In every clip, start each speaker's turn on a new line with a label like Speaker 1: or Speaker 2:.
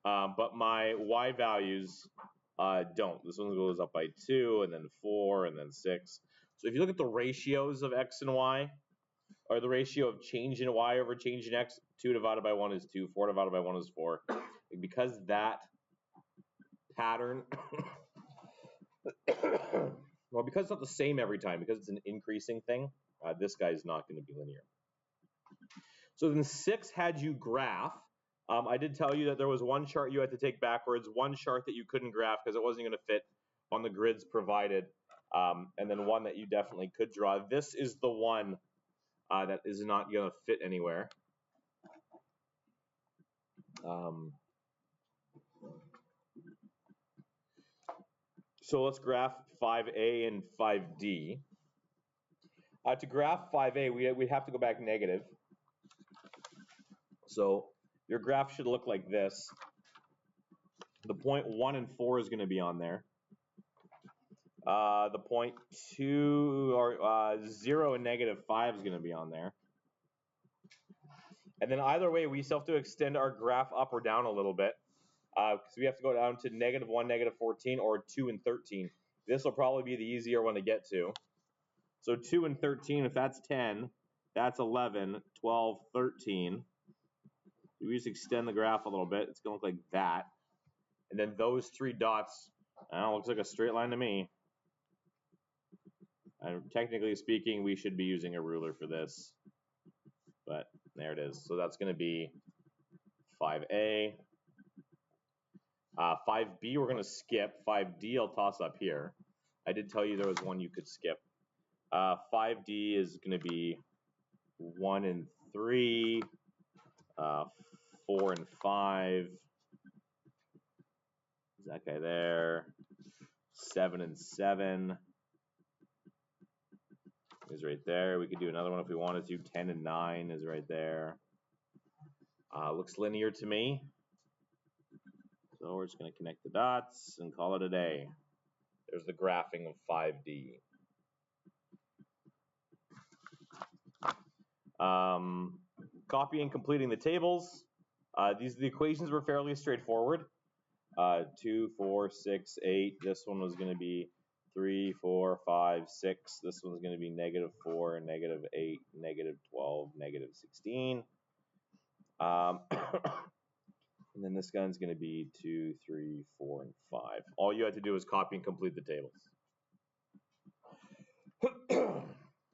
Speaker 1: but my y values don't. This one goes up by 2, and then 4, and then 6. So if you look at the ratios of x and y, or the ratio of change in y over change in x, 2 divided by 1 is 2, 4 divided by 1 is 4. Because that pattern, well, because it's not the same every time, because it's an increasing thing, this guy is not going to be linear. So then 6 had you graph. I did tell you that there was one chart you had to take backwards, one chart that you couldn't graph because it wasn't going to fit on the grids provided, and then one that you definitely could draw. This is the one that is not going to fit anywhere. So let's graph 5a and 5d. To graph 5a, we have to go back negative. So your graph should look like this. The point 1 and 4 is going to be on there. The point 2 or 0 and negative 5 is going to be on there. And then either way, we still have to extend our graph up or down a little bit because we have to go down to -1, -14, or 2 and 13. This will probably be the easier one to get to. So 2 and 13, if that's 10, that's 11, 12, 13. We just extend the graph a little bit. It's going to look like that. And then those 3 dots, looks like a straight line to me. Technically speaking, we should be using a ruler for this. But there it is. So that's going to be 5A. 5B we're going to skip. 5D I'll toss up here. I did tell you there was one you could skip. 5D is going to be 1 and 3, 4 and 5. Is that guy there? 7 and 7 is right there. We could do another one if we wanted to. 10 and 9 is right there. Looks linear to me. So we're just going to connect the dots and call it a day. There's the graphing of 5D. Copying and completing the tables. The equations were fairly straightforward. 2, 4, 6, 8. This one was going to be 3, 4, 5, 6. This one's going to be -4, -8, -12, -16. And then this gun's going to be 2, 3, 4, and 5. All you had to do was copy and complete the tables.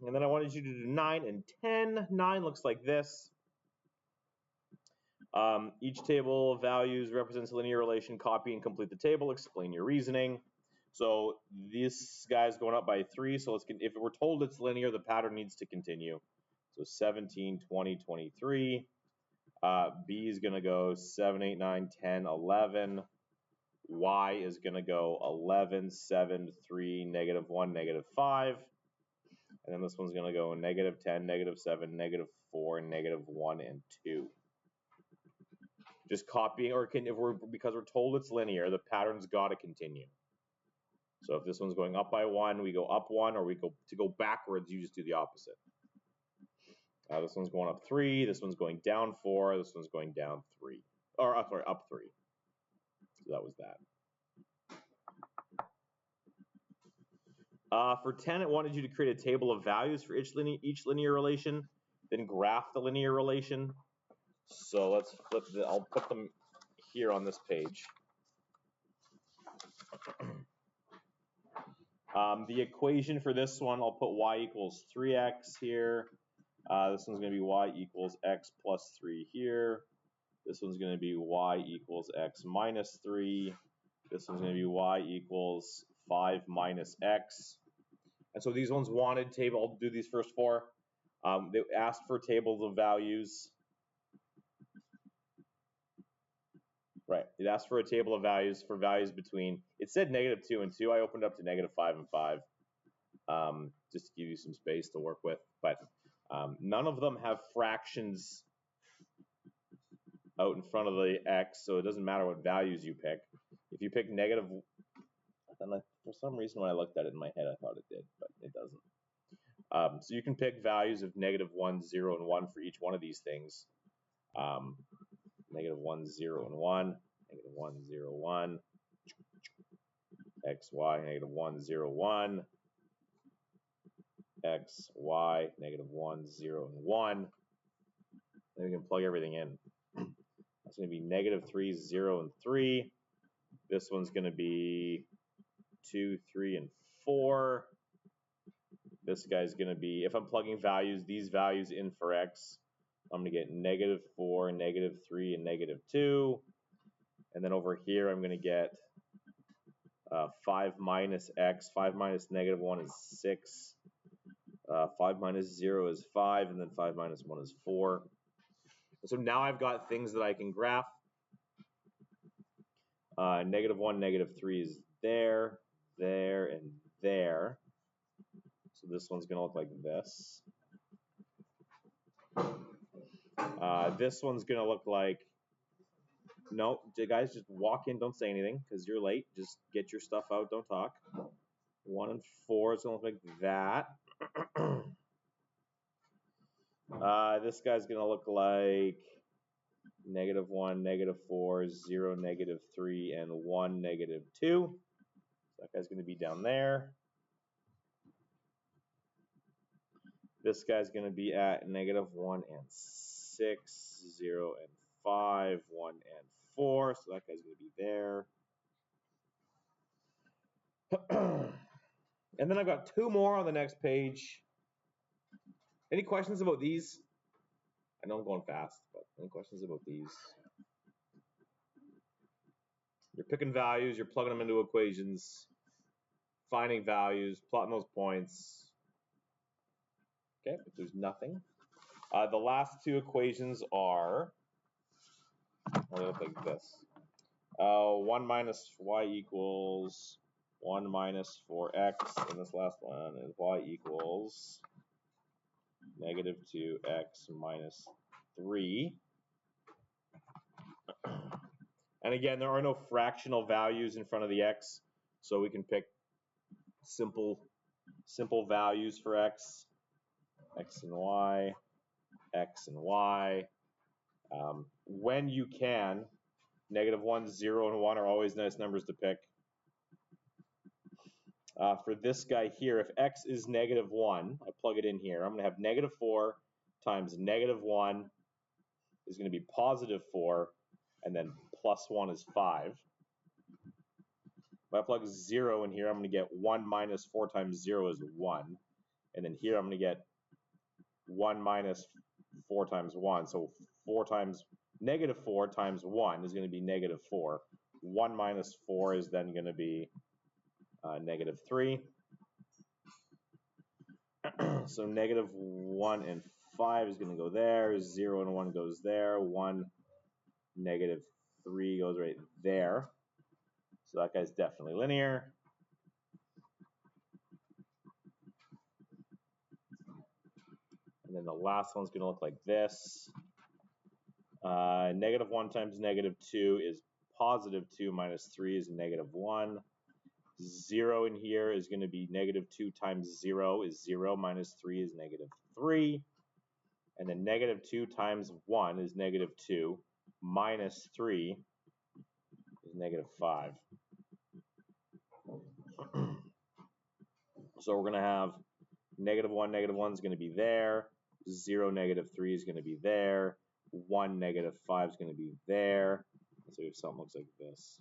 Speaker 1: And then I wanted you to do 9 and 10. 9 looks like this. Each table of values represents a linear relation. Copy and complete the table. Explain your reasoning. So this guy's going up by 3. So if we're told it's linear, the pattern needs to continue. So 17, 20, 23. B is going to go 7, 8, 9, 10, 11. Y is going to go 11, 7, 3, -1, -5. And then this one's going to go -10, -7, -4, -1, and 2. Just copying, or because we're told it's linear, the pattern's got to continue. So if this one's going up by 1, we go up 1, or to go backwards, you just do the opposite. This one's going up 3, this one's going down 4, this one's going down 3. Or, sorry, up 3. So that was that. For 10, it wanted you to create a table of values for each linear relation, then graph the linear relation. So let's flip I'll put them here on this page. The equation for this one, I'll put y equals 3x here. This one's going to be y equals x plus 3 here. This one's going to be y equals x minus 3. This one's going to be y equals 5 minus x. And so these ones wanted table. I'll do these first 4. They asked for tables of values. Right. It asked for a table of values for values between. It said -2 and 2. I opened up to -5 and 5, just to give you some space to work with. But none of them have fractions out in front of the x, so it doesn't matter what values you pick. If you pick negative, for some reason when I looked at it in my head, I thought it did, but it doesn't. So you can pick values of -1, 0, and 1 for each one of these things. -1, 0, and 1. negative 1, 0, 1. X, Y, negative 1, 0, 1. X, Y, negative 1, 0, and 1. Then we can plug everything in. That's going to be negative 3, 0, and 3. This one's going to be 2, 3, and 4. This guy's going to be, if I'm plugging values, these values in for X, I'm going to get negative 4, negative 3, and negative 2. And then over here, I'm going to get 5 minus X. 5 minus negative 1 is 6. 5 minus 0 is 5, and then 5 minus 1 is 4. So now I've got things that I can graph. Negative 1, negative 3 is there, there, and there. So this one's going to look like this. This one's going to look like, no, guys, just walk in, don't say anything, because you're late. Just get your stuff out, don't talk. 1 and 4 is going to look like that. This guy's going to look like negative 1, negative 4, 0, negative 3, and 1, negative 2. So that guy's going to be down there. This guy's going to be at negative 1 and 6, 0 and 5, 1 and 4. So that guy's going to be there. And then I've got 2 more on the next page. Any questions about these? I know I'm going fast, but any questions about these? You're picking values, you're plugging them into equations, finding values, plotting those points. Okay, if there's nothing. The last 2 equations are, they look like this. 1 minus y equals 1 minus 4x, and this last one is y equals negative 2x minus 3. And again, there are no fractional values in front of the x, so we can pick simple values for x, x and y, x and y. When you can, negative 1, 0, and 1 are always nice numbers to pick. For this guy here, if x is negative 1, I plug it in here. I'm going to have negative 4 times negative 1 is going to be positive 4, and then plus 1 is 5. If I plug 0 in here, I'm going to get 1 minus 4 times 0 is 1. And then here I'm going to get 1 minus 4 times 1. So negative 4 times 1 is going to be negative 4. 1 minus 4 is then going to be negative 3. So negative 1 and 5 is going to go there. 0 and 1 goes there. 1, negative 3 goes right there. So that guy's definitely linear. And then the last one's going to look like this. Negative 1 times negative 2 is positive 2 minus 3 is negative 1. 0 in here is going to be negative 2 times 0 is 0 minus 3 is negative 3. And then negative 2 times 1 is negative 2 minus 3 is negative 5. So we're going to have negative 1 is going to be there. 0, negative 3 is going to be there. 1, negative 5 is going to be there. So if something looks like this.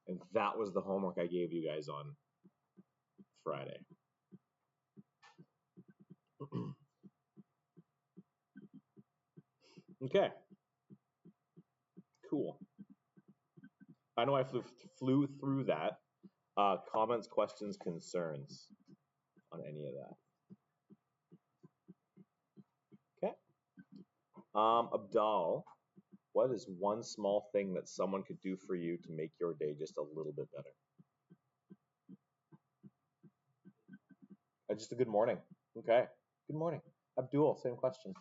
Speaker 1: And that was the homework I gave you guys on Friday. Okay. Cool. I know I flew through that. Comments, questions, concerns on any of that? Okay. Abdal, what is one small thing that someone could do for you to make your day just a little bit better? Just a good morning. Okay. Good morning. Abdul, same question.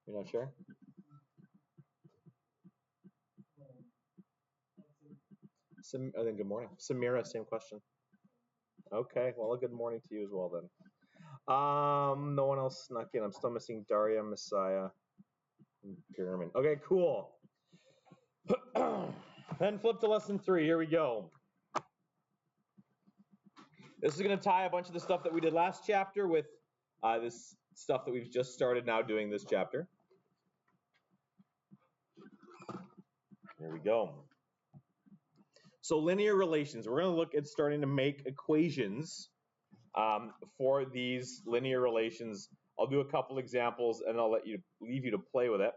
Speaker 1: You're not sure? I think good morning. Samira, same question. Okay, well, a good morning to you as well then. No one else snuck in. I'm still missing Daria, Messiah, and German. Okay, cool. Then flip to lesson 3. Here we go. This is going to tie a bunch of the stuff that we did last chapter with this stuff that we've just started now doing this chapter. Here we go. So linear relations. We're going to look at starting to make equations for these linear relations. I'll do a couple examples and I'll leave you to play with it.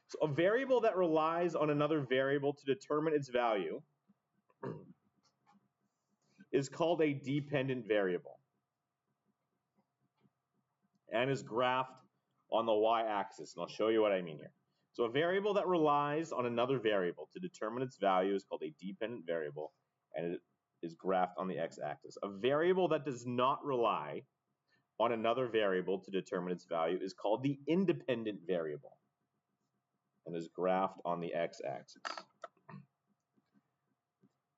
Speaker 1: So a variable that relies on another variable to determine its value is called a dependent variable and is graphed on the y-axis. And I'll show you what I mean here. So a variable that relies on another variable to determine its value is called a dependent variable, and it is graphed on the x-axis. A variable that does not rely on another variable to determine its value is called the independent variable and is graphed on the x-axis.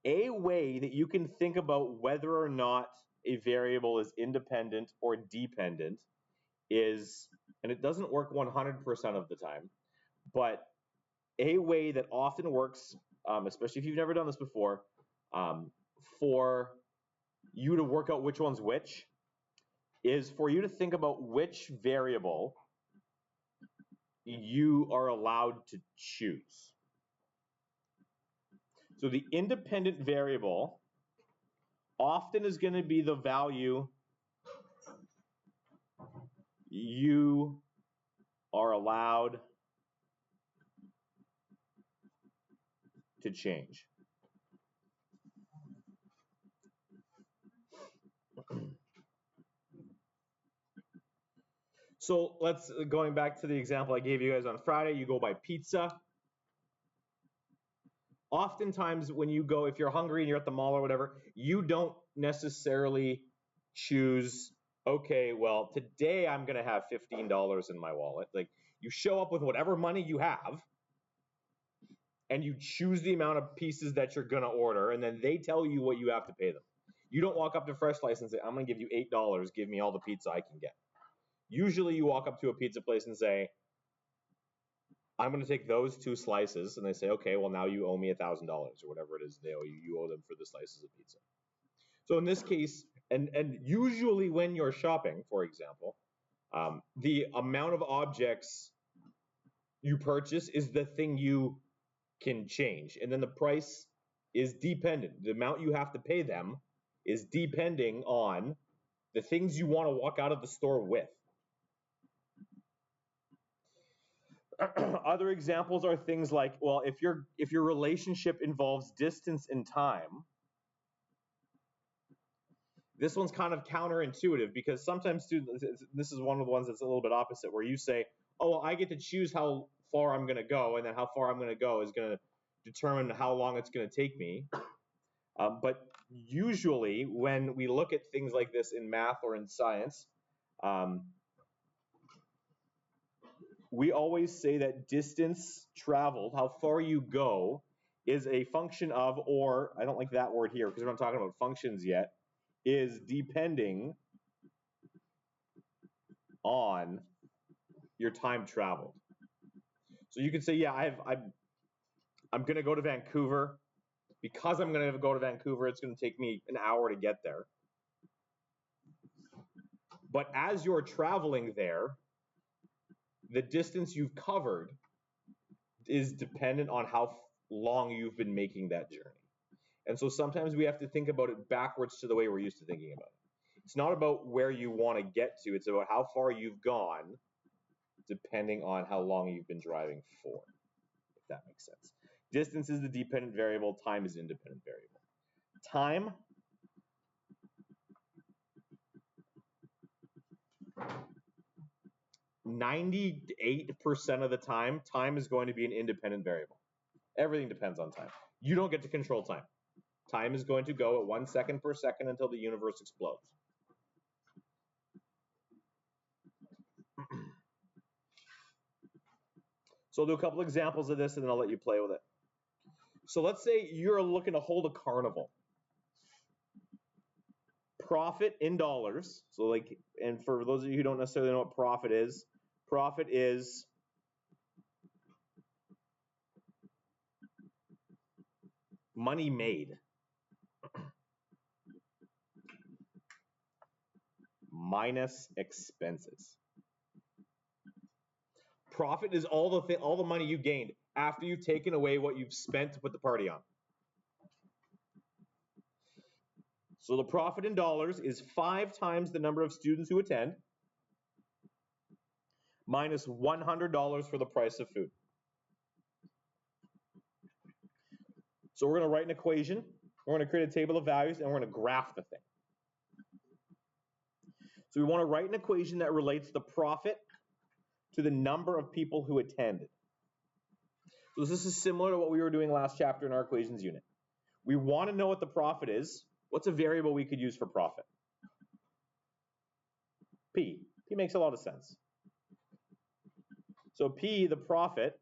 Speaker 1: A way that you can think about whether or not a variable is independent or dependent is, and it doesn't work 100% of the time, but a way that often works, especially if you've never done this before, for you to work out which one's which, is for you to think about which variable you are allowed to choose. So the independent variable often is going to be the value you are allowed to change. So going back to the example I gave you guys on Friday, you go buy pizza. Oftentimes when you go, if you're hungry and you're at the mall or whatever, you don't necessarily choose, okay, well, today I'm going to have $15 in my wallet. Like, you show up with whatever money you have and you choose the amount of pieces that you're going to order, and then they tell you what you have to pay them. You don't walk up to Fresh Slice and say, I'm going to give you $8, give me all the pizza I can get. Usually you walk up to a pizza place and say, I'm going to take those 2 slices, and they say, okay, well, now you owe me $1,000 or whatever it is they owe you. You owe them for the slices of pizza. So in this case, and usually when you're shopping, for example, the amount of objects you purchase is the thing you can change, and then the price is dependent. The amount you have to pay them is depending on the things you want to walk out of the store with. Other examples are things like, well, if your relationship involves distance and time, this one's kind of counterintuitive because sometimes students, this is one of the ones that's a little bit opposite, where you say, oh, well, I get to choose how far I'm going to go, and then how far I'm going to go is going to determine how long it's going to take me. But usually when we look at things like this in math or in science, we always say that distance traveled, how far you go, is a function of, or I don't like that word here because we're not talking about functions yet, is depending on your time traveled. So you can say, yeah, I'm going to go to Vancouver. Because I'm going to go to Vancouver, it's going to take me an hour to get there. But as you're traveling there, the distance you've covered is dependent on how long you've been making that journey. And so sometimes we have to think about it backwards to the way we're used to thinking about it. It's not about where you want to get to, it's about how far you've gone depending on how long you've been driving for, if that makes sense. Distance is the dependent variable, time is the independent variable. Time, %98 of the time is going to be an independent variable. Everything depends on time. You don't get to control time. Time is going to go at 1 second per second until the universe explodes. So I'll do a couple examples of this and then I'll let you play with it. So let's say you're looking to hold a carnival. Profit in dollars. So like, and for those of you who don't necessarily know what profit is money made minus expenses. Profit is all the money you gained after you've taken away what you've spent to put the party on. So the profit in dollars is 5 times the number of students who attend minus $100 for the price of food. So we're going to write an equation, we're going to create a table of values, and we're going to graph the thing. So we want to write an equation that relates the profit to the number of people who attended. So this is similar to what we were doing last chapter in our equations unit. We want to know what the profit is. What's a variable we could use for profit? P. P makes a lot of sense. So P, the profit,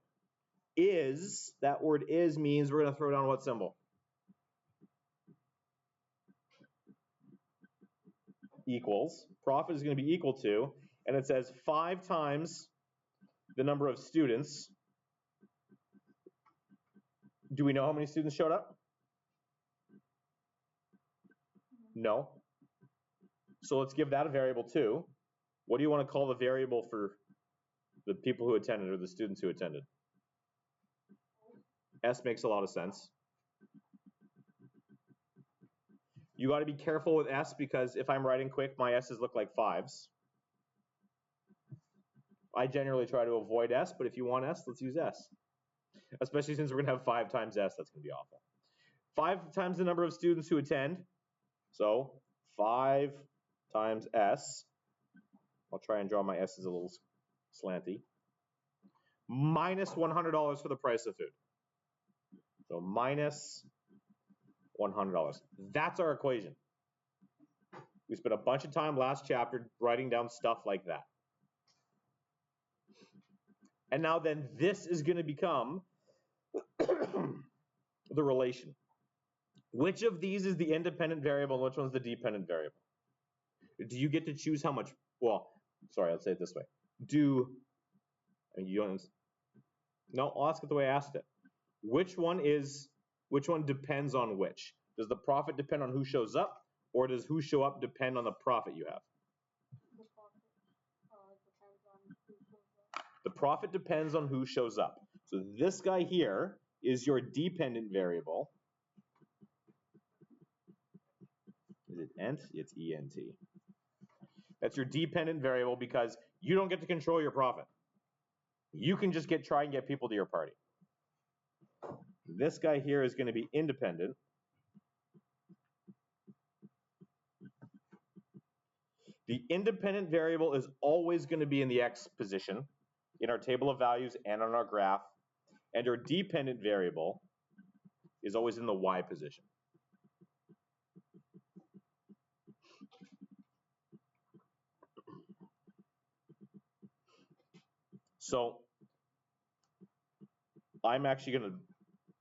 Speaker 1: is, that word is means we're going to throw down what symbol? Equals. Profit is going to be equal to, and it says 5 times the number of students. Do we know how many students showed up? No. So let's give that a variable too. What do you want to call the variable for the people who attended or the students who attended? S makes a lot of sense. You got to be careful with S because if I'm writing quick, my S's look like 5s. I generally try to avoid S, but if you want S, let's use S. Especially since we're going to have 5 times S, that's going to be awful. 5 times the number of students who attend. So 5 times S. I'll try and draw my S's a little slanty. Minus $100 for the price of food. So minus $100. That's our equation. We spent a bunch of time last chapter writing down stuff like that. And now then this is going to become the relation. Which of these is the independent variable and which one's the dependent variable? Do you get to choose how much, well, sorry, let's say it this way. No, I'll ask it the way I asked it. Which one depends on which? Does the profit depend on who shows up, or does who show up depend on the profit you have? The profit depends on who shows up. So this guy here is your dependent variable. Is it ent? It's ENT. That's your dependent variable because you don't get to control your profit. You can just try and get people to your party. This guy here is going to be independent. The independent variable is always going to be in the X position in our table of values and on our graph, and our dependent variable is always in the Y position. So I'm actually going to,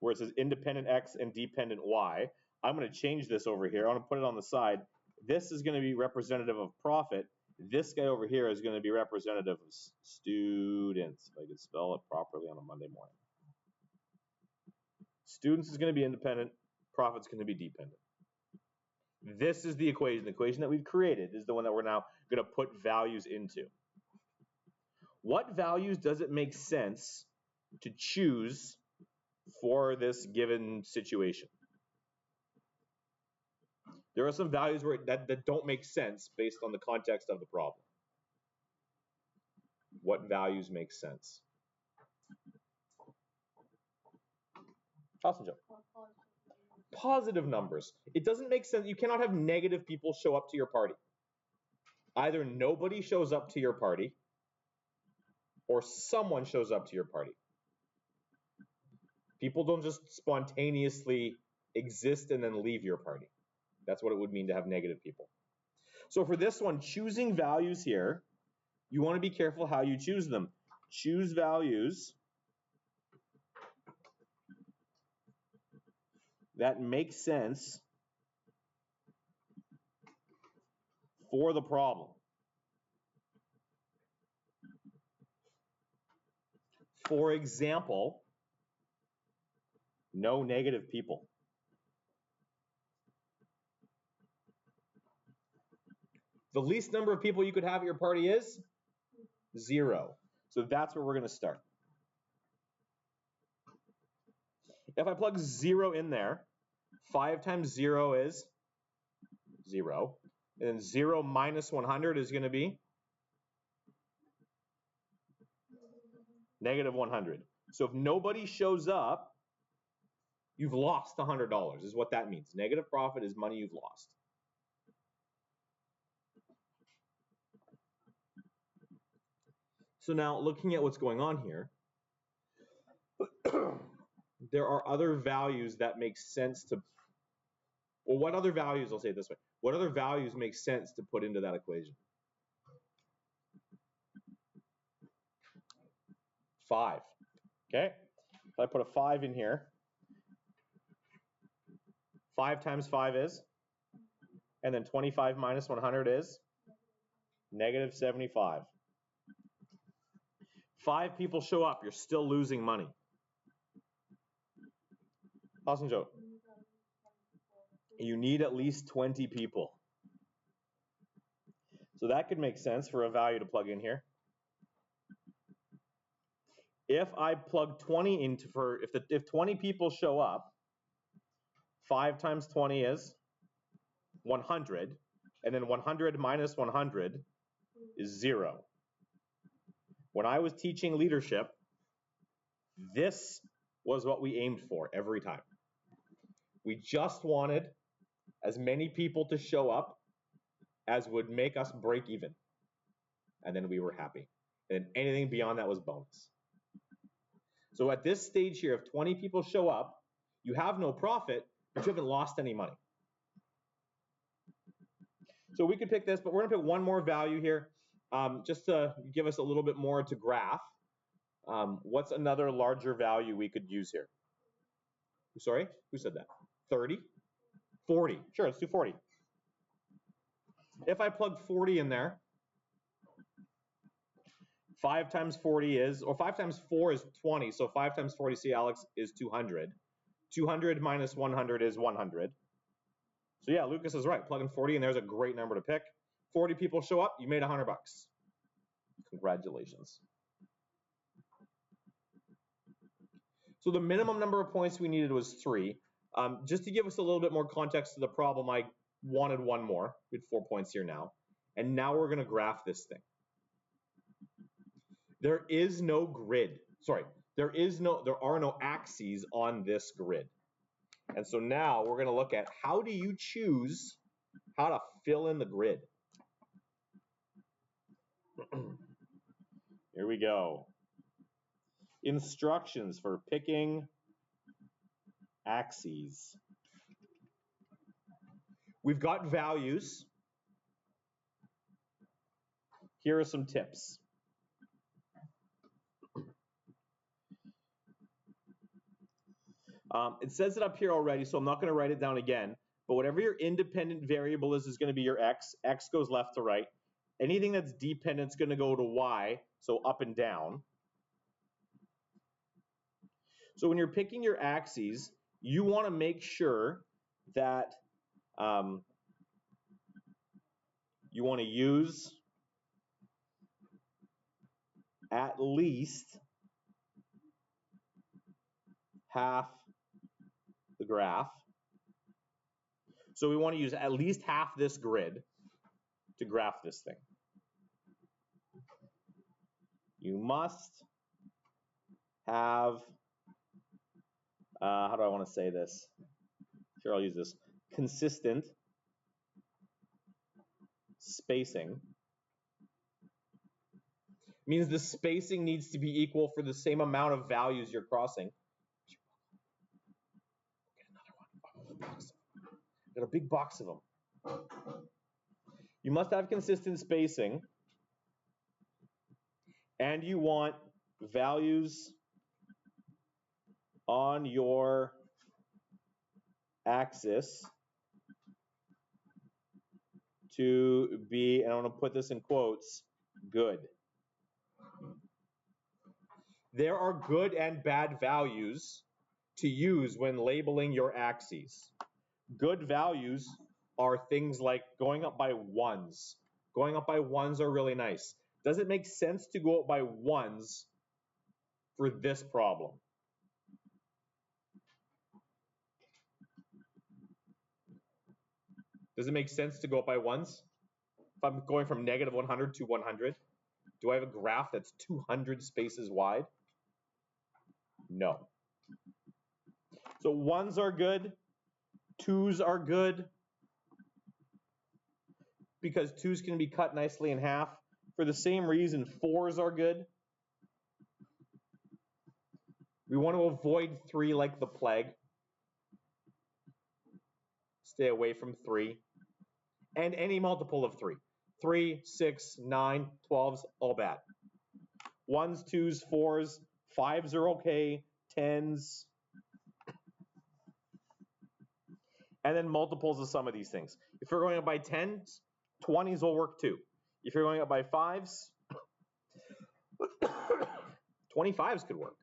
Speaker 1: where it says independent X and dependent Y, I'm going to change this over here. I'm going to put it on the side. This is going to be representative of profit. This guy over here is going to be representative of students, if I could spell it properly on a Monday morning. Students is going to be independent, profit's going to be dependent. This is the equation. The equation that we've created is the one that we're now going to put values into. What values does it make sense to choose for this given situation? There are some values that don't make sense based on the context of the problem. What values make sense? Awesome, Joe. Positive numbers. It doesn't make sense. You cannot have negative people show up to your party. Either nobody shows up to your party or someone shows up to your party. People don't just spontaneously exist and then leave your party. That's what it would mean to have negative people. So for this one, choosing values here, you want to be careful how you choose them. Choose values that make sense for the problem. For example, no negative people. The least number of people you could have at your party is 0. So that's where we're going to start. If I plug 0 in there, 5 times 0 is 0. And then 0 minus 100 is going to be negative 100. So if nobody shows up, you've lost $100 is what that means. Negative profit is money you've lost. So now looking at what's going on here, there are other values that make sense to, well, what other values, I'll say it this way, what other values make sense to put into that equation? 5, okay? If I put a 5 in here, 5 times 5 is, and then 25 minus 100 is negative 75. 5 people show up, you're still losing money. Awesome, Joe. You need at least 20 people. So that could make sense for a value to plug in here. If I plug 20 into, if 20 people show up, 5 times 20 is 100, and then 100 minus 100 is 0. When I was teaching leadership, this was what we aimed for every time. We just wanted as many people to show up as would make us break even. And then we were happy. And anything beyond that was bonus. So at this stage here, if 20 people show up, you have no profit, but you haven't lost any money. So we could pick this, but we're gonna pick one more value here, just to give us a little bit more to graph. What's another larger value we could use here? Sorry, who said that? 30? 40, sure, let's do 40. If I plug 40 in there, 5 times 40 is, or 5 times 4 is 20, so 5 times 40, see Alex, is 200. 200 minus 100 is 100. So yeah, Lucas is right, plugging 40 in there's a great number to pick. 40 people show up, you made $100. Congratulations. So the minimum number of points we needed was 3. Just to give us a little bit more context to the problem, I wanted one more. We had 4 points here now. And now we're gonna graph this thing. There is no grid. Sorry, there are no axes on this grid. And so now we're gonna look at how do you choose how to fill in the grid. Here we go. Instructions for picking axes. We've got values. Here are some tips. It says it up here already, so I'm not going to write it down again. But whatever your independent variable is going to be your x. X goes left to right. Anything that's dependent is going to go to y, so up and down. So when you're picking your axes, you want to make sure that you want to use at least half the graph. So we want to use at least half this grid to graph this thing. You must have, how do I want to say this? Sure, I'll use this. Consistent spacing. Means the spacing needs to be equal for the same amount of values you're crossing. Get another one. Got a big box of them. You must have consistent spacing, and you want values on your axis to be, and I'm going to put this in quotes, good. There are good and bad values to use when labeling your axes. Good values are things like going up by ones. Going up by ones are really nice. Does it make sense to go up by ones for this problem? Does it make sense to go up by ones? If I'm going from negative 100 to 100, do I have a graph that's 200 spaces wide? No. So ones are good, twos are good, because twos can be cut nicely in half. For the same reason, fours are good. We want to avoid 3 like the plague. Stay away from 3. And any multiple of 3. 3, 6, 9, 12s, all bad. 1s, 2s, 4s, 5s are okay, 10s. And then multiples of some of these things. If you're going up by 10s, 20s will work too. If you're going up by 5s, 25s could work.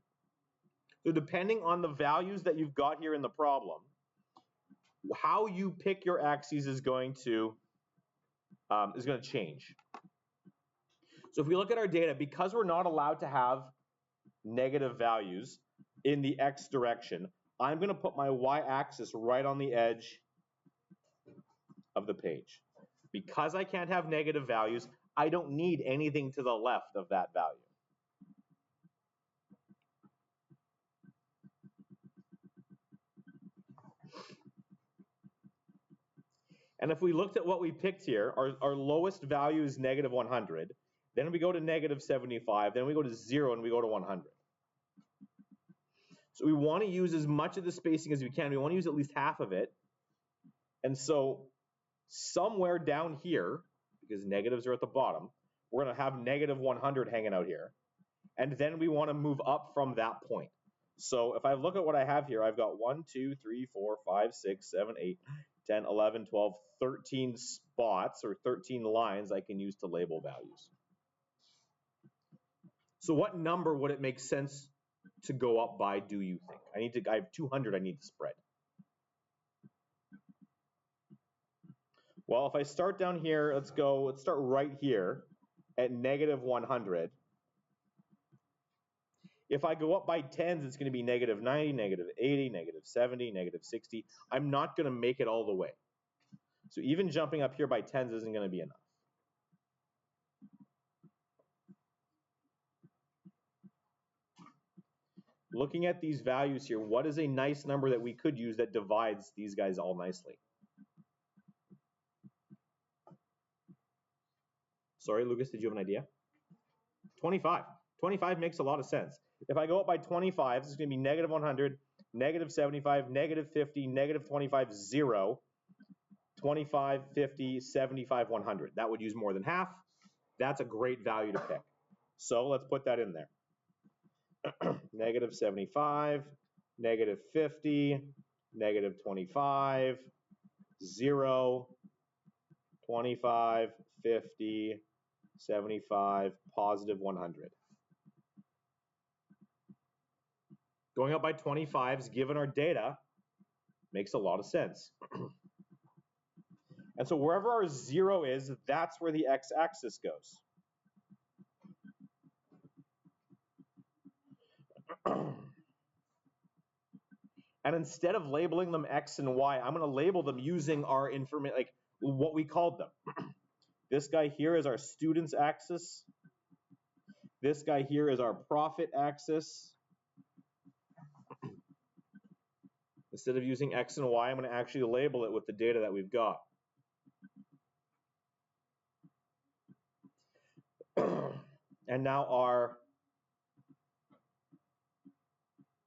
Speaker 1: So depending on the values that you've got here in the problem, how you pick your axes is going to change. So if we look at our data, because we're not allowed to have negative values in the x direction, I'm going to put my y-axis right on the edge of the page. Because I can't have negative values, I don't need anything to the left of that value. And if we looked at what we picked here, our lowest value is negative 100. Then we go to negative 75. Then we go to 0, and we go to 100. So we want to use as much of the spacing as we can. We want to use at least half of it. And so somewhere down here, because negatives are at the bottom, we're going to have negative 100 hanging out here. And then we want to move up from that point. So if I look at what I have here, I've got 1, 2, 3, 4, 5, 6, 7, 8, 10, 11, 12, 13 spots or 13 lines I can use to label values. So what number would it make sense to go up by, do you think? I have 200 I need to spread. Well, if I start down here, let's start right here at negative 100. If I go up by 10s, it's going to be negative 90, negative 80, negative 70, negative 60. I'm not going to make it all the way. So even jumping up here by 10s isn't going to be enough. Looking at these values here, what is a nice number that we could use that divides these guys all nicely? Sorry, Lucas, did you have an idea? 25. 25 makes a lot of sense. If I go up by 25, this is going to be negative 100, negative 75, negative 50, negative 25, 0, 25, 50, 75, 100. That would use more than half. That's a great value to pick. So let's put that in there. Negative 75, negative 50, negative 25, 0, 25, 50, 75, positive 100. Going up by 25s, given our data, makes a lot of sense. And so wherever our 0 is, that's where the x-axis goes. And instead of labeling them x and y, I'm going to label them using our information, like what we called them. This guy here is our student's axis. This guy here is our profit axis. Instead of using x and y, I'm going to actually label it with the data that we've got. And now our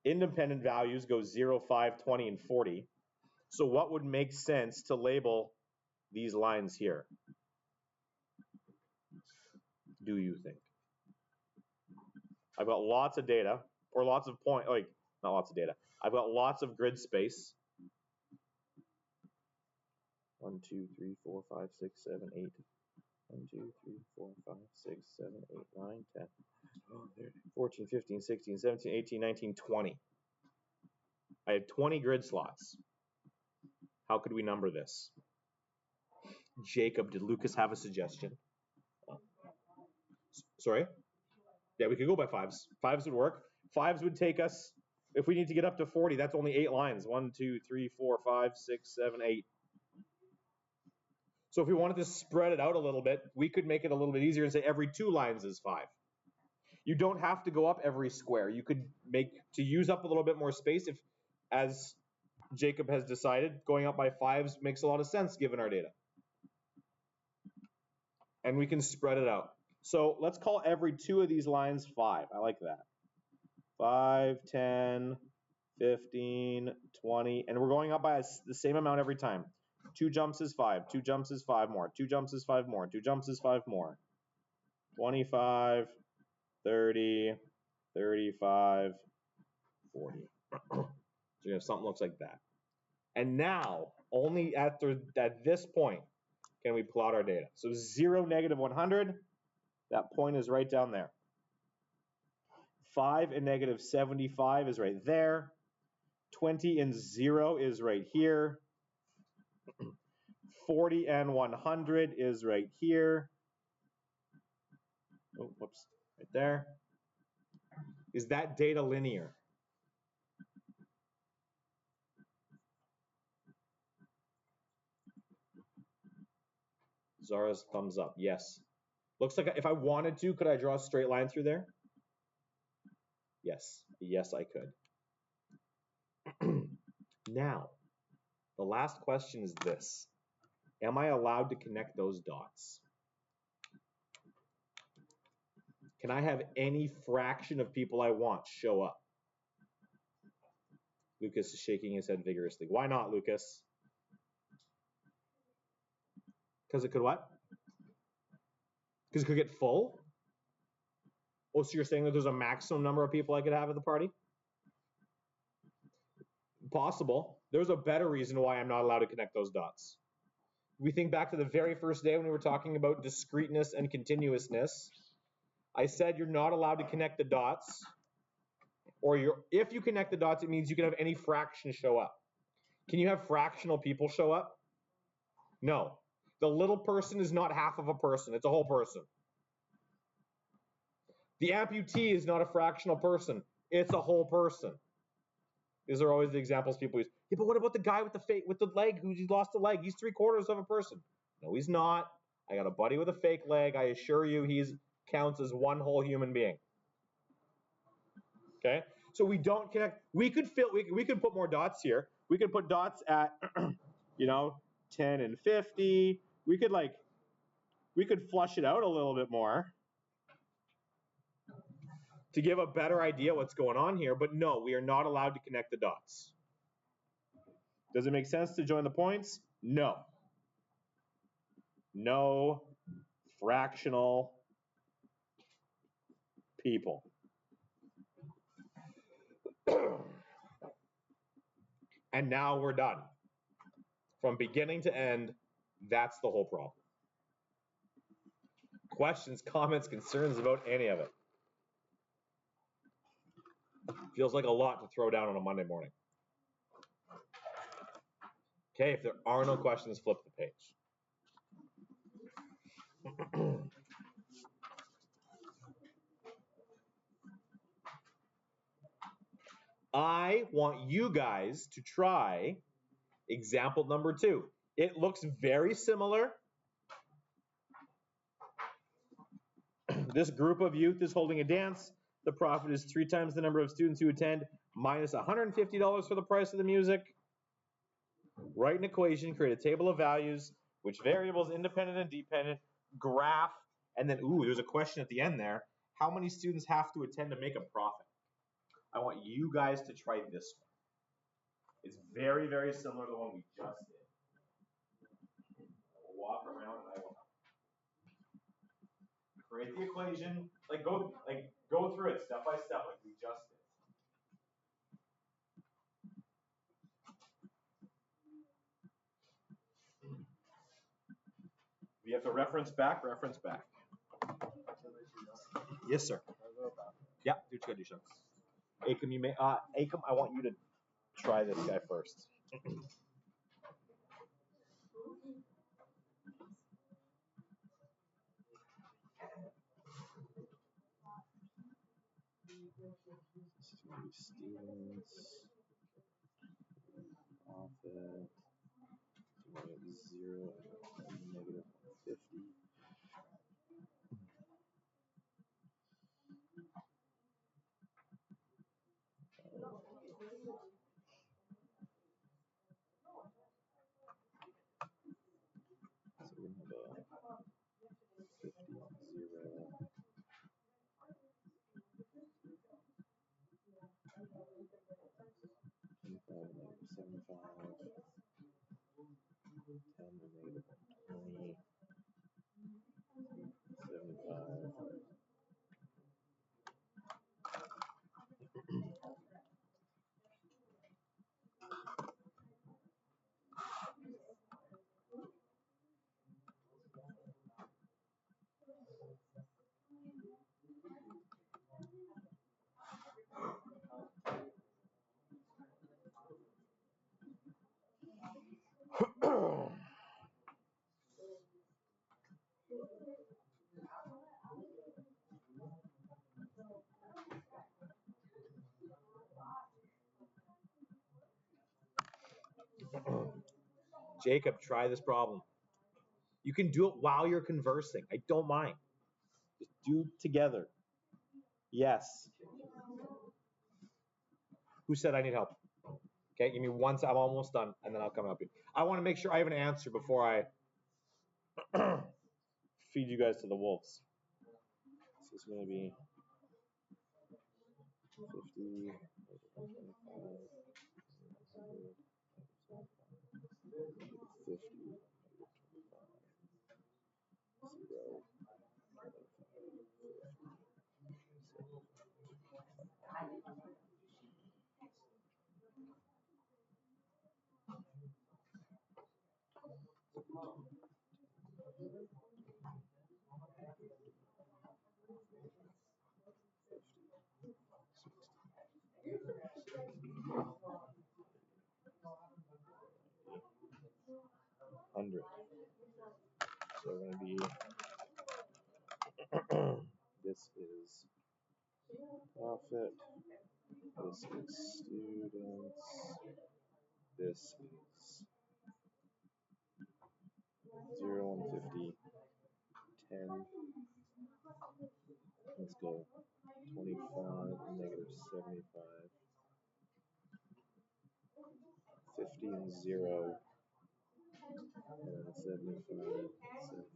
Speaker 1: independent values go 0, 5, 20, and 40. So what would make sense to label these lines here? Do you think? I've got lots of data, or lots of not lots of data. I've got lots of grid space. 1, 2, 3, 4, 5, 6, 7, 8. 1, 2, 3, 4, 5, 6, 7, 8, 9, 10, 14, 15, 16, 17, 18, 19, 20. I have 20 grid slots. How could we number this? Jacob, did Lucas have a suggestion? Sorry? Yeah, we could go by fives. Fives would work. Fives would take us, if we need to get up to 40, that's only 8 lines. 1, 2, 3, 4, 5, 6, 7, 8. So if we wanted to spread it out a little bit, we could make it a little bit easier and say every 2 lines is 5. You don't have to go up every square. You could make, to use up a little bit more space, if, as Jacob has decided, going up by 5s makes a lot of sense given our data. And we can spread it out. So let's call every 2 of these lines 5. I like that. 5, 10, 15, 20, and we're going up by the same amount every time. 2 jumps is 5, 2 jumps is 5 more, 2 jumps is 5 more, 2 jumps is 5 more. 25, 30, 35, 40. So you have something looks like that. And now, only at this point, can we plot our data. So 0, negative 100, that point is right down there. 5 and negative 75 is right there. 20 and 0 is right here. 40 and 100 is right here. Oh, whoops, right there. Is that data linear? Zara's thumbs up, yes. Looks like if I wanted to, could I draw a straight line through there? Yes, yes I could. Now, the last question is this. Am I allowed to connect those dots? Can I have any fraction of people I want show up? Lucas is shaking his head vigorously. Why not, Lucas? Because it could what? Because it could get full? Oh, so you're saying that there's a maximum number of people I could have at the party? Possible. There's a better reason why I'm not allowed to connect those dots. We think back to the very first day when we were talking about discreteness and continuousness. I said you're not allowed to connect the dots, or if you connect the dots, it means you can have any fraction show up. Can you have fractional people show up? No. The little person is not half of a person, it's a whole person. The amputee is not a fractional person, it's a whole person. These are always the examples people use. Yeah, but what about the guy with the leg who lost a leg? He's 3/4 of a person. No, he's not. I got a buddy with a fake leg. I assure you he counts as one whole human being. Okay? So we don't connect. We could put more dots here. We could put dots at 10 and 50. We could flush it out a little bit more to give a better idea what's going on here, but no, we are not allowed to connect the dots. Does it make sense to join the points? No. No fractional people. And now we're done. From beginning to end, that's the whole problem. Questions, comments, concerns about any of it? Feels like a lot to throw down on a Monday morning. Okay, if there are no questions, flip the page. I want you guys to try example number 2. It looks very similar. This group of youth is holding a dance. The profit is 3 times the number of students who attend, minus $150 for the price of the music. Write an equation, create a table of values, which variables, independent and dependent, graph, and then, there's a question at the end there. How many students have to attend to make a profit? I want you guys to try this one. It's very, very similar to the one we just did. We'll walk around and I will create the equation, go through it step by step like we just did. You have to reference back, reference back. Yes, sir. Yeah, do what you gotta do, Sean. Acom, you may, Acom, I want you to try this guy first. This is going to be students, profit, 0 and negative 150. So we have a 50, 0. 25, negative 75, 10 and negative 120, 75. Jacob, try this problem. You can do it while you're conversing. I don't mind. Just do it together. Yes. Who said I need help? Okay, give me one second. I'm almost done, and then I'll come help you. I want to make sure I have an answer before I feed you guys to the wolves. So it's going to be 50, 125, 50, 0, $100. So we're going to be, this is profit, this is students, this is 0, 150, 10, let's go, 25, negative 75, 50 and 0, and then 75, 75.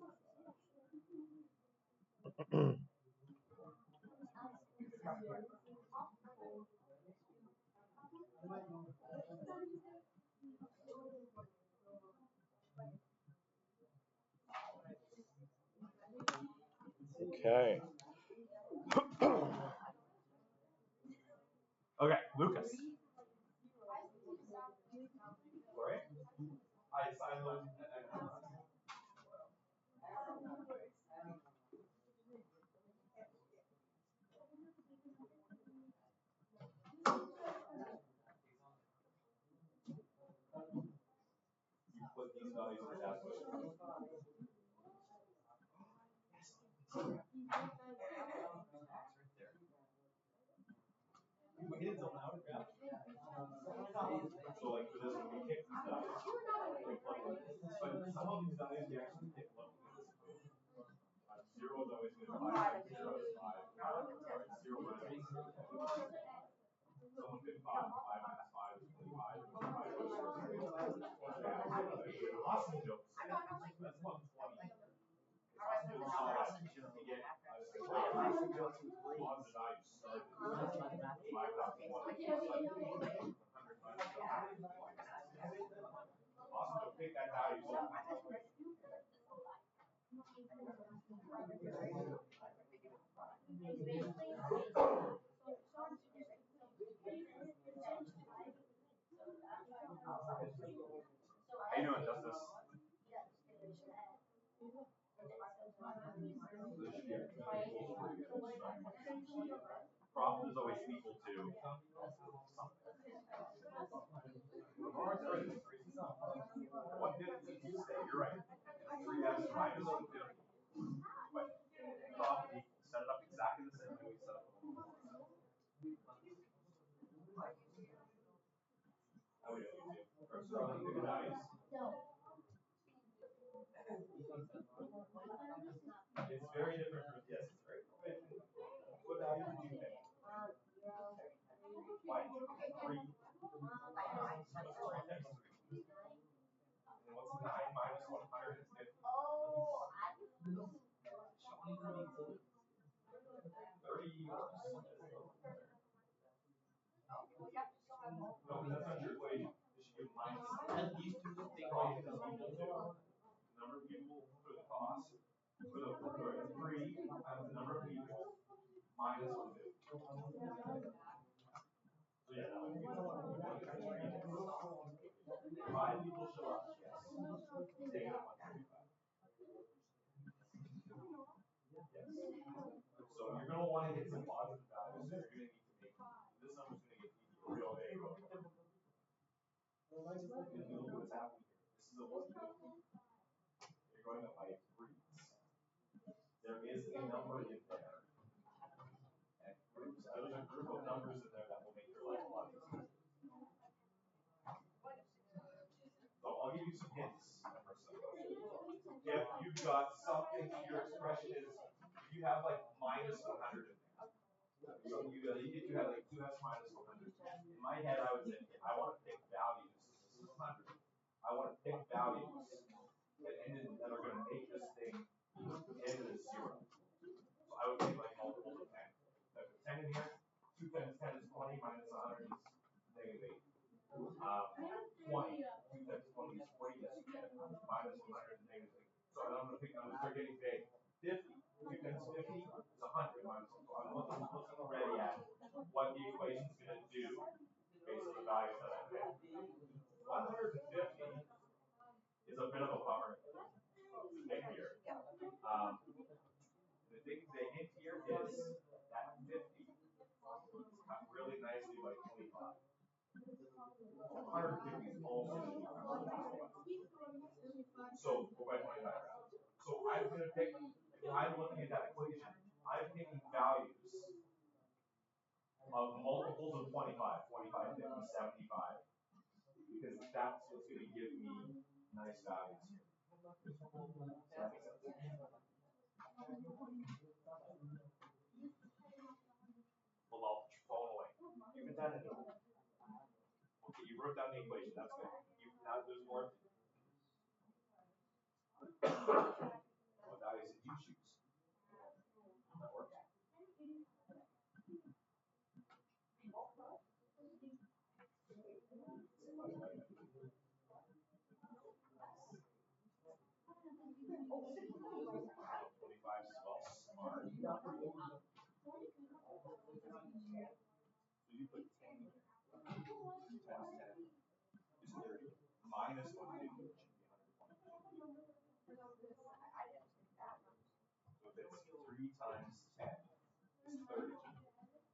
Speaker 1: Okay. Okay, Lucas. Right? I signed those. Put these values in the calculator. We did zone out, yeah. So like for this one, we kick these values. But some of these values we actually take low. 0 is always going to be 5. 0 is 5. 0 minus 0. Someone could 5 minus 5 is 25. 25 is awesome jokes. That's 120. Awesome jokes are like you get a lot of the values started. 5,000. Awesome joke. Pick that value. How you doing, Justice? Profit is always equal to something. One fifty, you're right. 3x minus 150. But profit equals, set it up exactly the same way we set up. How we do it? Or throwing big values. It's very different from, yes, it's very different. What value did you pick? Why? 3. And what's 9 minus 150? 30. No, that's not your equation. It should be minus. And these two equations is equal to number of people for the cost, for the 3 times the number of people minus 150. So yeah, that would be 5 people show up, yes. Negative 135. Yes. So you're going to want to hit some positive values. So you're going to need to make this number's going to get equal. Go there, go. Look what's happening here. This is a 150. You're going up by 3s. There is a number in there. And groups, there's a group of numbers in there that will make your life a lot easier. So I'll give you some hints. If you've got something, your expression is, if you have like minus 100 in there. So if you have like 2x minus 100. In my head, I would say, I want to pick values. This is 100. I want to pick values that are going to make this thing end in 0. So I would take like multiples of 10. So I put 10 in here. 2 times 10 is 20 minus 100 is negative 8. 20. 2 times 20 is 40. Yes, minus 100 is negative 8. So I'm going to pick numbers. They're getting big. 50. 2 times 50 is 100 minus 1. So I'm looking already at what the equation is going to do based on the values that I picked. 150 is a bit of a bummer here. The hint here is that 50 is cut really nicely by 25. 150 is also so go by 25. So I'm going to pick, if I'm looking at that equation, I'm picking values of multiples of 25, 25, 50, 75, because that's what's going to give me nice values here. Does that make sense? Well, I'll phone away. You can send it. Okay, you wrote down the equation. That's good. Now there's more. What values did you choose? That works. So you put 10 here. 2 times 10 is 30. Minus 150, which should be 120. So if it's 3 times 10 is 30.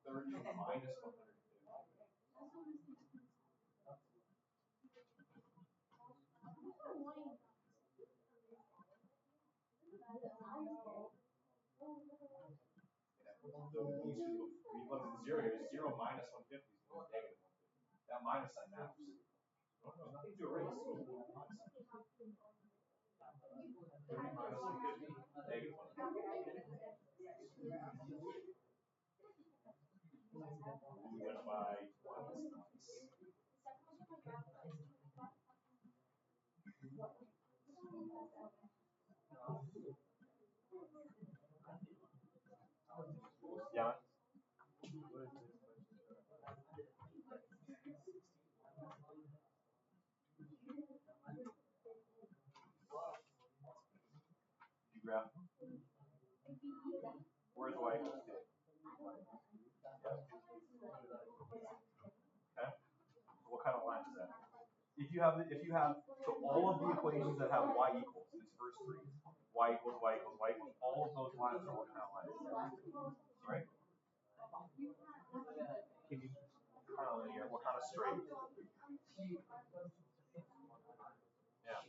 Speaker 1: 30 minus 150. We look at 0 here. 0 minus 150 is going to be negative 150. That minus sign matters. There's nothing to erase. 30 minus 150, negative 150. We went by 1. Yeah. You grab. Where's y equals 2? Okay. What kind of line is that? If you have so all of the equations that have y equals, these first 3, y equals y equals y equals. All of those lines are working out like, right? Can you kind of linear? What kind of straight? Yeah.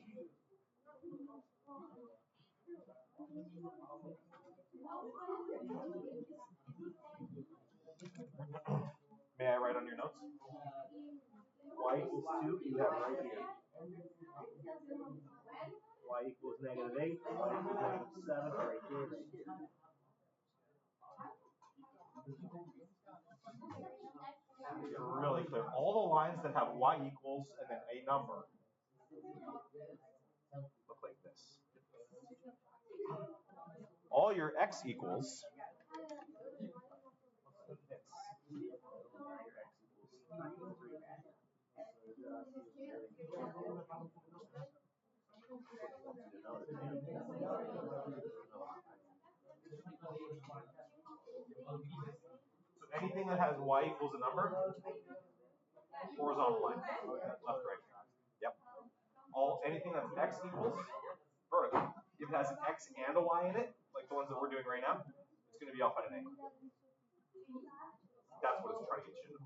Speaker 1: May I write on your notes? Y equals 2, you have right here. Y equals -8, y equals -7, right here. Really clear. All the lines that have y equals and then a number look like this. All your x equals. So anything that has y equals a number, horizontal line, left, right. Yep. Anything that's x equals, vertical. If it has an x and a y in it, like the ones that we're doing right now, it's going to be off at an angle. That's what it's trying to get you to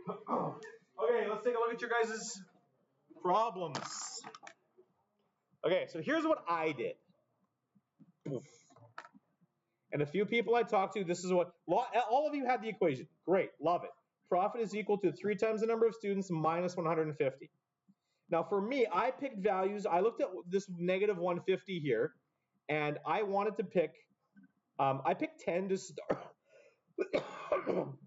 Speaker 1: know. Okay, let's take a look at your guys' problems. Okay, so here's what I did. And a few people I talked to, this is what, all of you had the equation. Great, love it. Profit is equal to 3 times the number of students minus 150. Now for me, I picked values. I looked at this negative 150 here, and I wanted to pick, I picked 10 to start.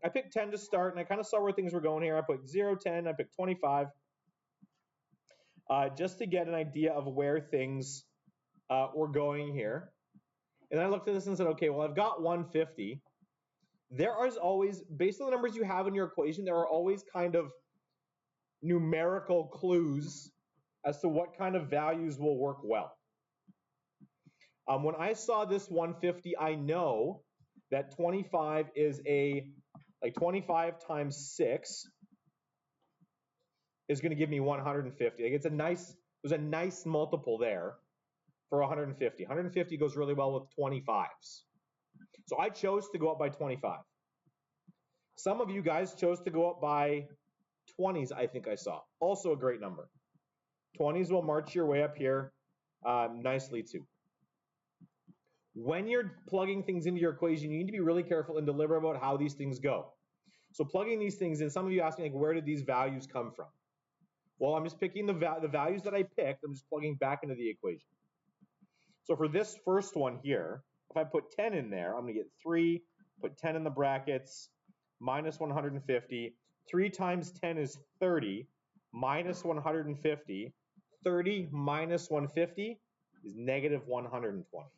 Speaker 1: I picked 10 to start, and I kind of saw where things were going here. I put 0, 10, I picked 25, just to get an idea of where things were going here. And then I looked at this and said, okay, well, I've got 150. There is always, based on the numbers you have in your equation, there are always kind of numerical clues as to what kind of values will work well. When I saw this 150, I know that 25 is like 25 times 6 is going to give me 150. Like there's a nice multiple there for 150. 150 goes really well with 25s. So I chose to go up by 25. Some of you guys chose to go up by 20s, I think I saw. Also a great number. 20s will march your way up here nicely too. When you're plugging things into your equation, you need to be really careful and deliberate about how these things go. So plugging these things in, some of you ask me, like, where did these values come from? Well, I'm just picking the values that I picked. I'm just plugging back into the equation. So for this first one here, if I put 10 in there, I'm going to get 3, put 10 in the brackets, minus 150. 3 times 10 is 30, minus 150. 30 minus 150 is negative 120.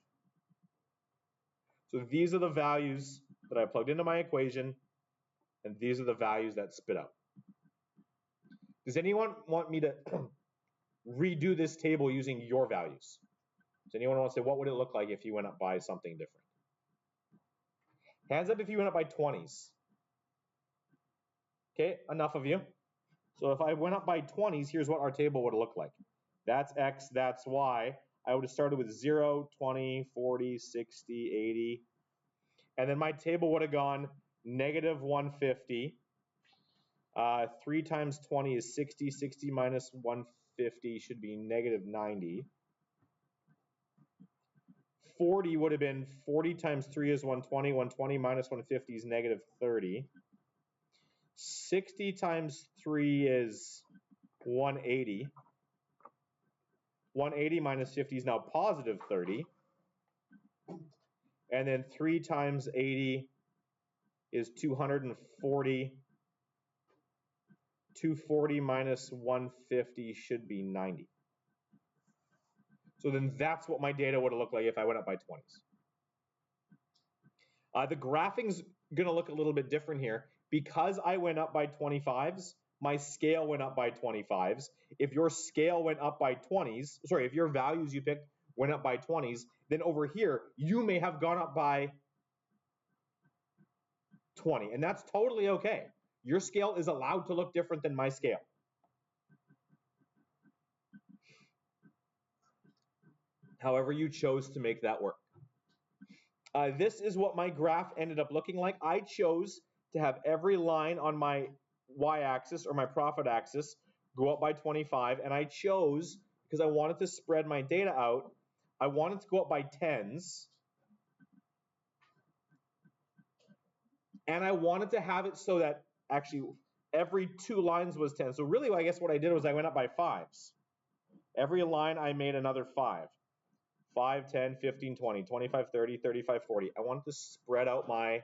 Speaker 1: So these are the values that I plugged into my equation, and these are the values that spit out. Does anyone want me to redo this table using your values? Does anyone want to say, what would it look like if you went up by something different? Hands up if you went up by 20s. Okay, enough of you. So if I went up by 20s, here's what our table would look like. That's X, that's Y. I would have started with 0, 20, 40, 60, 80. And then my table would have gone negative 150. 3 times 20 is 60. 60 minus 150 should be negative 90. 40 would have been 40 times 3 is 120. 120 minus 150 is negative 30. 60 times 3 is 180. 180 minus 50 is now positive 30. And then 3 times 80 is 240. 240 minus 150 should be 90. So then that's what my data would have looked like if I went up by 20s. The graphing's going to look a little bit different here. Because I went up by 25s, my scale went up by 25s. If your scale went up by 20s, sorry, if your values you picked went up by 20s, then over here, you may have gone up by 20. And that's totally okay. Your scale is allowed to look different than my scale. however you chose to make that work. This is what my graph ended up looking like. I chose to have every line on my y-axis or my profit axis go up by 25, and I chose, because I wanted to spread my data out, I wanted to go up by tens, and I wanted to have it so that actually every 2 lines was 10. So really, I guess what I did was I went up by 5s. Every line I made another 5. 5, 10, 15, 20, 25, 30, 35, 40. I wanted to spread out my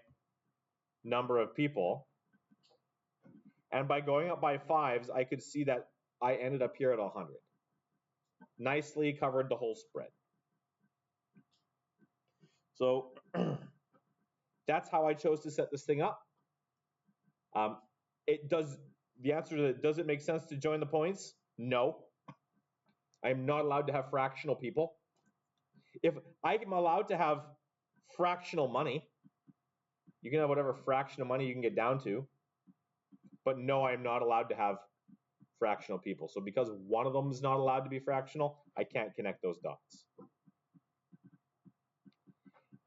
Speaker 1: number of people. And by going up by 5s, I could see that I ended up here at 100. Nicely covered the whole spread. So that's how I chose to set this thing up. The answer to does it make sense to join the points? No. I'm not allowed to have fractional people. If I'm allowed to have fractional money, you can have whatever fraction of money you can get down to, but no, I'm not allowed to have fractional people. So because one of them is not allowed to be fractional, I can't connect those dots.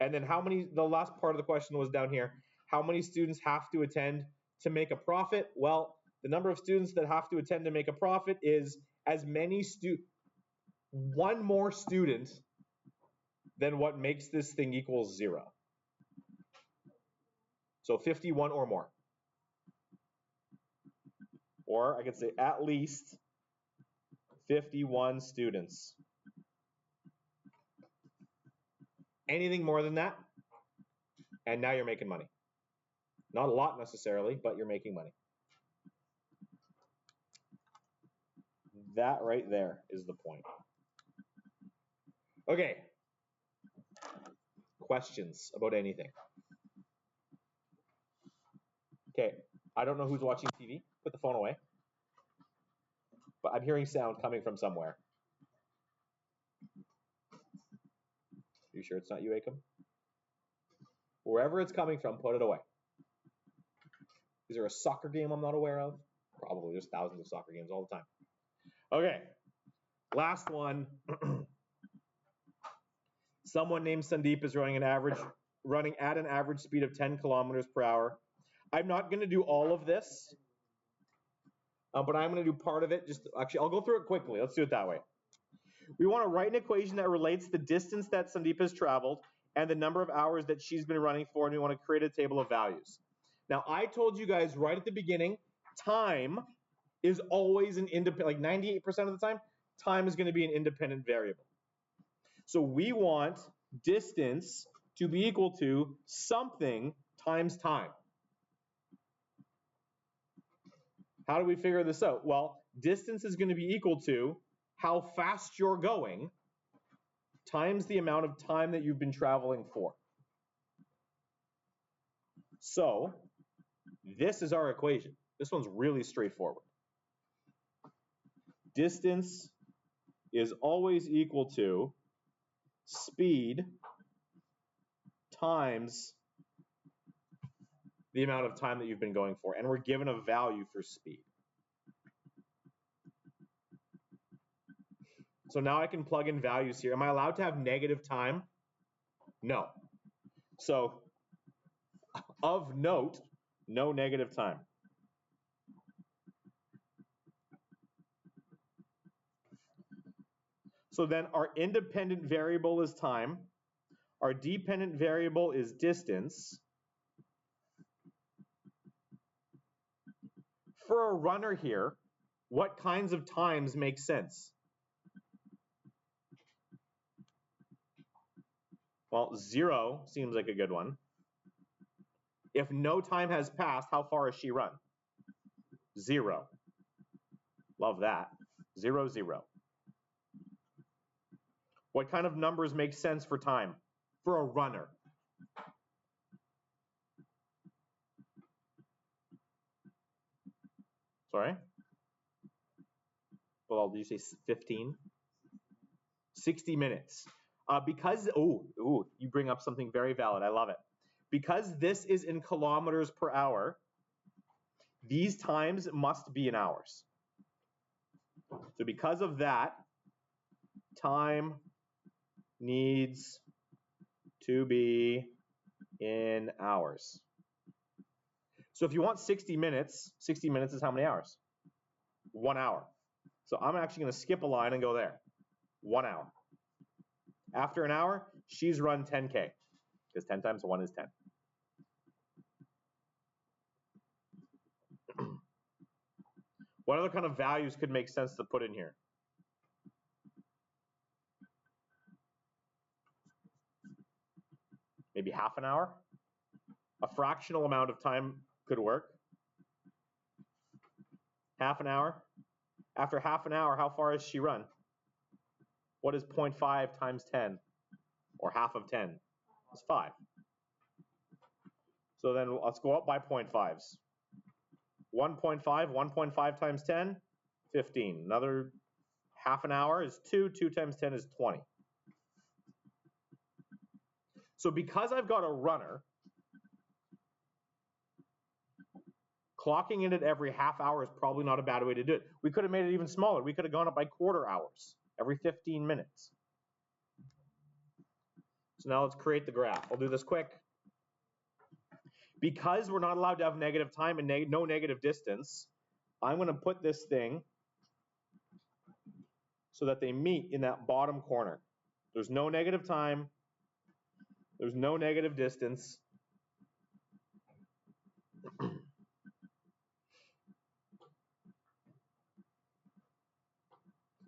Speaker 1: And then the last part of the question was down here, how many students have to attend to make a profit? Well, the number of students that have to attend to make a profit is as many one more student than what makes this thing equals 0. So 51 or more. Or I could say at least 51 students. Anything more than that, and now you're making money. Not a lot necessarily, but you're making money. That right there is the point. Okay. Questions about anything? Okay, I don't know who's watching TV. Put the phone away. But I'm hearing sound coming from somewhere. You sure it's not you, Acom? Wherever it's coming from, put it away. Is there a soccer game I'm not aware of? Probably. There's thousands of soccer games all the time. Okay, last one. Someone named Sandeep is running at an average speed of 10 kilometers per hour. I'm not going to do all of this, but I'm going to do part of it. Actually, I'll go through it quickly. Let's do it that way. We want to write an equation that relates the distance that Sandeep has traveled and the number of hours that she's been running for, and we want to create a table of values. Now, I told you guys right at the beginning, time is always an independent, like 98% of the time, time is going to be an independent variable. So we want distance to be equal to something times time. How do we figure this out? Well, distance is going to be equal to how fast you're going times the amount of time that you've been traveling for. So this is our equation. This one's really straightforward. Distance is always equal to speed times the amount of time that you've been going for, and we're given a value for speed. So now I can plug in values here. Am I allowed to have negative time? No. So of note, no negative time. So then our independent variable is time. Our dependent variable is distance. For a runner here, what kinds of times make sense? Well, 0 seems like a good one. If no time has passed, how far has she run? 0. Love that. 0, 0. What kind of numbers make sense for time? For a runner. Sorry? Well, did you say 15? 60 minutes. Because, you bring up something very valid. I love it. Because this is in kilometers per hour, these times must be in hours. So because of that, time needs to be in hours. So if you want 60 minutes is how many hours? 1 hour. So I'm actually going to skip a line and go there. 1 hour. After an hour, she's run 10K, because 10 times 1 is 10. What other kind of values could make sense to put in here? Maybe half an hour? A fractional amount of time could work. Half an hour. After half an hour, how far has she run? What is 0.5 times 10? Or half of 10? It's 5. So then let's go up by 0.5s. 1.5 times 10, 15. Another half an hour is 2. 2 times 10 is 20. So because I've got a runner, clocking in at every half hour is probably not a bad way to do it. We could have made it even smaller. We could have gone up by quarter hours, every 15 minutes. So now let's create the graph. I'll do this quick. Because we're not allowed to have negative time and no negative distance, I'm going to put this thing so that they meet in that bottom corner. There's no negative time. There's no negative distance.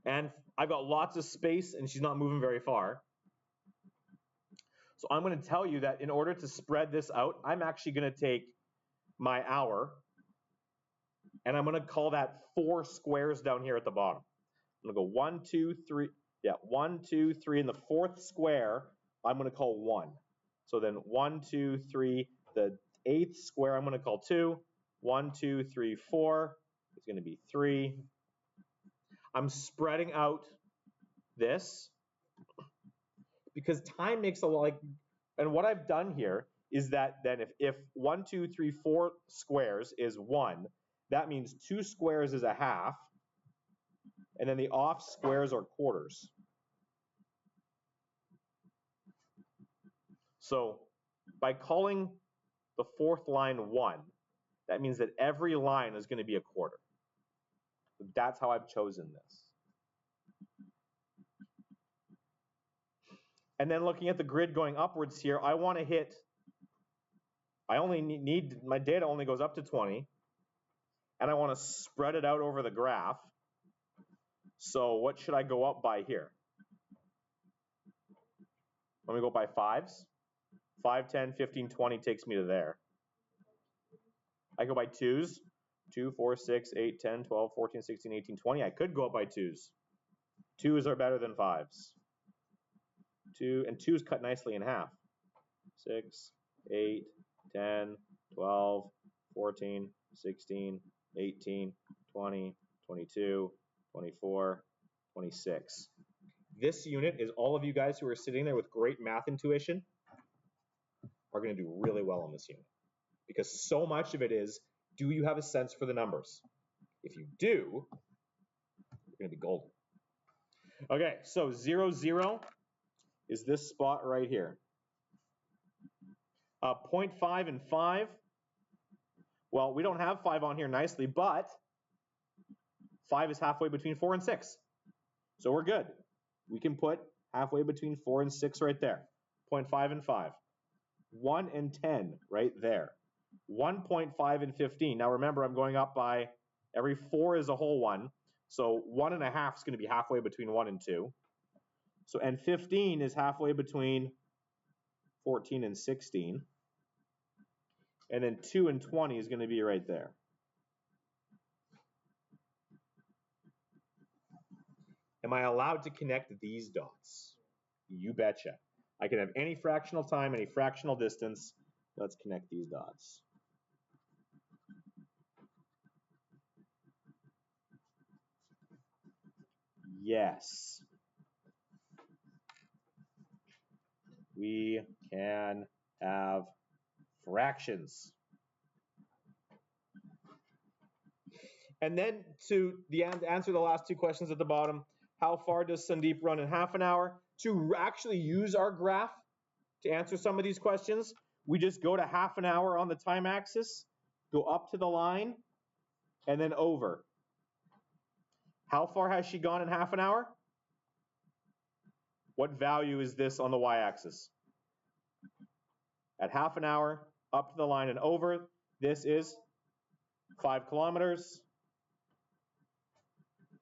Speaker 1: And I've got lots of space and she's not moving very far. So I'm going to tell you that in order to spread this out, I'm actually going to take my hour and I'm going to call that 4 squares down here at the bottom. I'm going to go 1, 2, 3. Yeah, 1, 2, 3. And the 4th square, I'm going to call 1. So then 1, 2, 3. The 8th square, I'm going to call 2. 1, 2, 3, 4. It's going to be 3. I'm spreading out this because time makes a lot, like, and what I've done here is that then if 1, 2, 3, 4 squares is 1, that means 2 squares is a half, and then the off squares are quarters. So by calling the 4th line 1, that means that every line is going to be a quarter. That's how I've chosen this. And then looking at the grid going upwards here, I want to hit, I only need, my data only goes up to 20, and I want to spread it out over the graph. So what should I go up by here? Let me go by 5s. 5, 10, 15, 20 takes me to there. I go by 2s. 2, 4, 6, 8, 10, 12, 14, 16, 18, 20. I could go up by 2s. 2s are better than 5s. 2, and 2s cut nicely in half. 6, 8, 10, 12, 14, 16, 18, 20, 22, 24, 26. This unit is all of you guys who are sitting there with great math intuition are going to do really well on this unit. Because so much of it is, do you have a sense for the numbers? If you do, you're going to be golden. Okay, so 0, 0 is this spot right here. 0.5 and 5. Well, we don't have 5 on here nicely, but 5 is halfway between 4 and 6. So we're good. We can put halfway between 4 and 6 right there. 0.5 and 5. 1 and 10 right there. 1.5 and 15. Now remember, I'm going up by every 4 is a whole 1. So 1.5 is going to be halfway between 1 and 2. So, and 15 is halfway between 14 and 16. And then 2 and 20 is going to be right there. Am I allowed to connect these dots? You betcha. I can have any fractional time, any fractional distance. Let's connect these dots. Yes. We can have fractions. And then to answer the last 2 questions at the bottom, How far does Sandeep run in half an hour? To actually use our graph to answer some of these questions, we just go to half an hour on the time axis, go up to the line, and then over. How far has she gone in half an hour? What value is this on the y-axis? At half an hour, up to the line and over, this is 5 kilometers.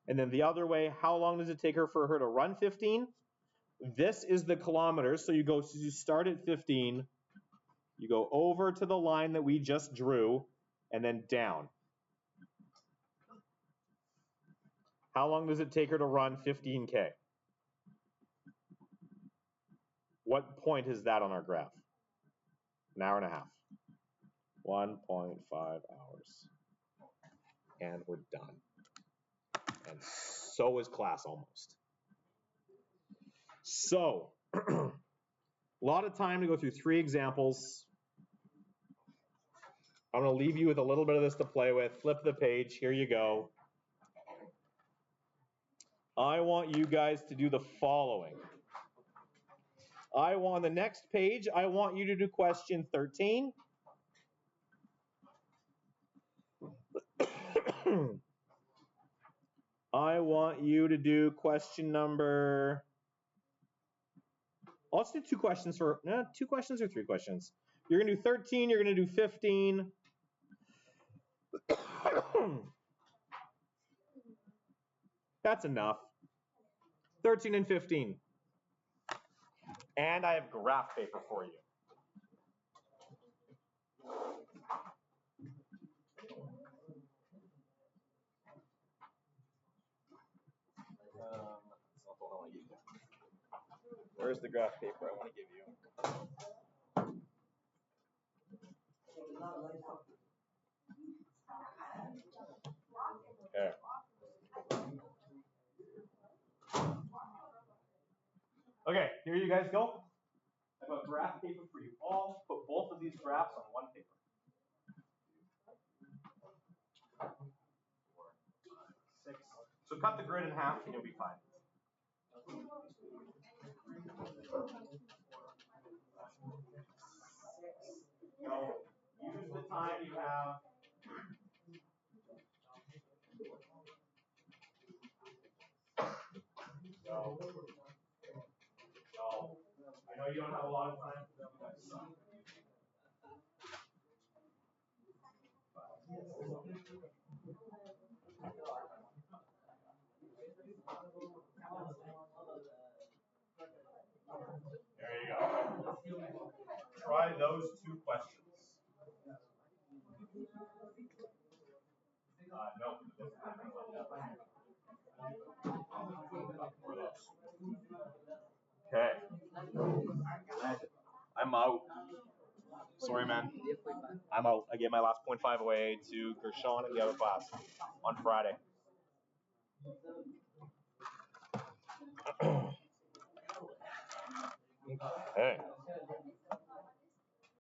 Speaker 1: And then the other way, how long does it take for her to run 15? This is the kilometers, so you start at 15, you go over to the line that we just drew, and then down. How long does it take her to run 15K? What point is that on our graph? An hour and a half. 1.5 hours. And we're done. And so is class almost. So, a lot of time to go through 3 examples. I'm going to leave you with a little bit of this to play with. Flip the page. Here you go. I want you guys to do the following. On the next page, I want you to do question 13. I want you to do question number, let's do 2 questions for, 2 questions or 3 questions. You're going to do 13, you're going to do 15. That's enough. 13 and 15. And I have graph paper for you. Where's the graph paper I want to give you? Okay. Okay, here you guys go. I've got graph paper for you all. Put both of these graphs on one paper. 4, 5, 6. So cut the grid in half and you'll be fine. So use the time you have. So, I know you don't have a lot of time. There you go. Try those 2 questions. No. Okay. I'm out. Sorry, man. I'm out. I gave my last 0.5 away to Gershon and the other class on Friday. Okay.